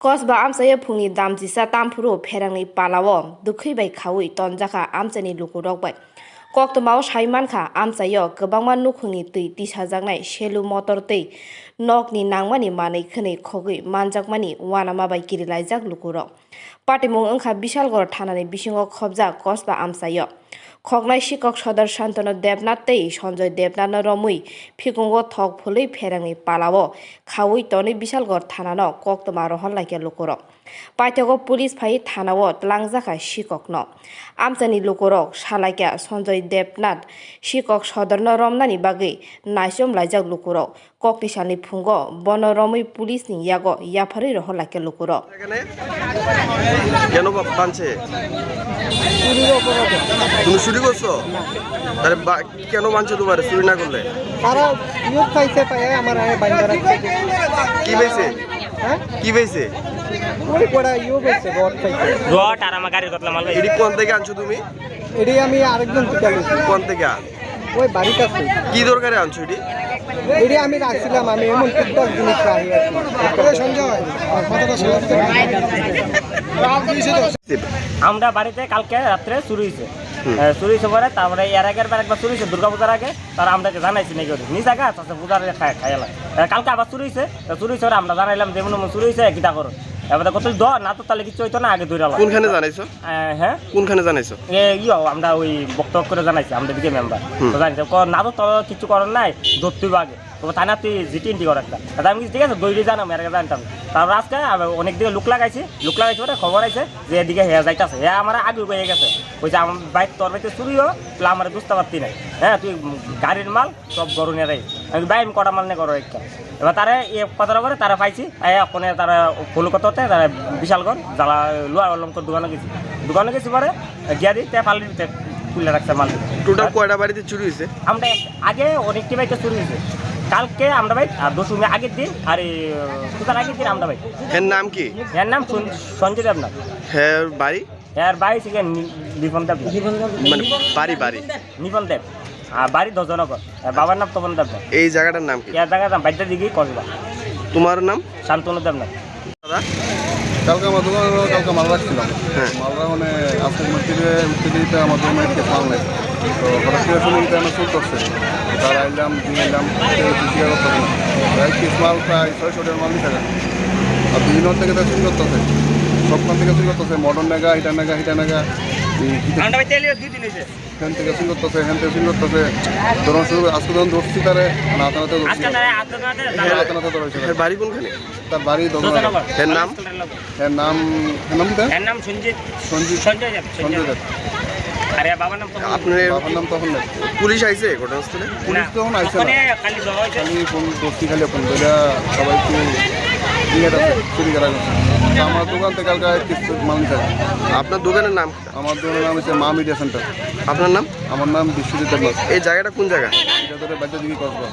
Kosba amsaya phungni damjisa tamphuro pherangni palawo dukhibai khawi tonjaka amchani lukurokbai koktomao saimankha amchayo kwbangma nukhungni tui tisajaknai selu motor tei nokni nangmani manui khwnai khogui manjakmani wanama bai kirilaijak lukurok patimung wngkha Bishalgoro thanani bisingo khobjak Kosba amchayo khognai sikok sodor Shantanu Debnath tei Sanjoy Debnath no romui phikungo thok phului pherangni palawo khawi toni Bishalgoro thanano koktoma rohon laike lukurok paithago police phai thanao tlangjaka sikok no amchani lukurok salaika Sanjoy Debnath sikok sodor no romnani bagui naisom laijak lukurok kokni salni phungo bono romui police ni yago yaphari rohon laike lukurok কেন বানছে তুমি চুরি করছো তাহলে কেন মানছো তোমার চুরি না করলে তারা ইউথ পাইছে পায় আমার বাইন্দা রাখছে কি পাইছে হ্যাঁ কি পাইছে ওই পড়া ইউ পাইছে রড পাইছে রড আর আমার গাড়ির কথা মাল এডি কোন থেকে আনছো তুমি এডি আমি আরেকজন থেকে আনছি কোন থেকে ওই বাড়িতে আছে কি দরকারে আনছো এডি আমি রাখছিলাম আমি এমন টুকটাক জিনিস রাখি আর সঞ্জয় মাথাটা আমরা বাড়িতে কালকে রাত্রে চুরি হয়েছে চুরি হয়েছে পরে তারপরে এর আগের বার একবার চুরি হয়েছে দুর্গাপূজার আগে তারা আমাদেরকে জানাইছি নাকি নিজ আগে আচ্ছা পূজার খাইলাম কালকে আবার চুরি হয়েছে চুরি হয়েছে আমরা জানাইলাম যেমন চুরি হয়েছে কিটা করো এবার কত দ না তো তাহলে কিছু হইতো না আগে ধরে কোনখানে জানাইছো হ্যাঁ কোনখানে জানাইছো আমরা ওই বক্তব্য করে জানাইছি আমাদের দিকে মেম্বার তো জানিস না তো কিছু করার নাই ধরতে আগে তো তাই না তুই জিটি কর একটা আমি ঠিক আছে দৈরি জানাম এর আগে জানতাম তারপর আজকে অনেক দিকে লোক লাগাইছি পরে খবর আছে যে এদিকে হেয়া যাইতেছে হ্যাঁ আমার আগে হয়ে গেছে ওই যে আমার বাইক তোর বাড়িতে চুরিও তুই আমার বুঝতে পারতি না হ্যাঁ তুই গাড়ির মাল সব গরু নিয়ে রাই আমি বাইক কটা মাল নিয়ে করো একটা এবার তারা এ কথাটা করে তারা পাইছি ওখানে তারা কলকাতাতে তারা বিশালগড় জ্বালা লোহার অলঙ্কর দোকানে গেছি পরে গিয়া দিই পাল্লি দিতে খুলে রাখছে মাল টোটাল কয়টা বাড়িতে চুরি হয়েছে আমরা আগে অনেকটি বাড়িতে চুরি হয়েছে কালকে আমরা ভাই আর দশমী আগের দিন আর পূজার আগের দিন আমরা ভাই এর নাম কি এর নাম সঞ্জয় দেবনাথ হ্যাঁ বাড়ি এর বাড়ি থেকে নিপন দেব মানে বাড়ি নিপন দেব আর বাড়ি 10 জনকর বাবার নাম তপন দেবনাথ এই জায়গাটার নাম কি এর জায়গার নাম বাড়িটা দিকেই কসবা তোমার নাম শান্তনু দেবনাথ দাদা কালকে আমার দোকানে কালকে মাল রাখছিলাম মালরা মানে আজকে মিস্ত্রিতে আমার দোকানে মাল নেই তো হঠাৎ করে শুনে আমি শুরু করছে তার আইলাম দিয়ে এলাম মাল প্রায় 600 টাকার মাল নিতে আর বিভিন্ন থেকে তো শুরু করতেছে সবখান থেকে শুরু করতেছে মডার্ন নেগা হিটা নেগা এখান থেকে শুরু করতেছে এখান থেকে শুরু করতেছে ধরুন শুরু আজকে যখন ধরছি তারে হাতানাতে ধরছি বাড়ি কোনখানে তার বাড়ি এর নাম সঞ্জয় দেব আরে বাবার নাম আপনার বাবার নাম তখন নেই পুলিশ আইছে ঘটনাস্থলে পুলিশ তখন আইসে না খালি যাওয়া হয়েছে খালি ফোন দোস্তি খালি ফোন ধরে সবাইকে নিয়ে যাচ্ছে চুরি করা গেছে আমার দোকান থেকে কালকে কিছু মাল নিতে আপনার দোকানের নাম আমার দোকানের নাম হচ্ছে মা মিডিয়া সেন্টার আপনার নাম আমার নাম বিশ্বজিৎ দেবনাথ এই জায়গাটা কোন জায়গা এটা ধরে বাচ্চা দিকে করবো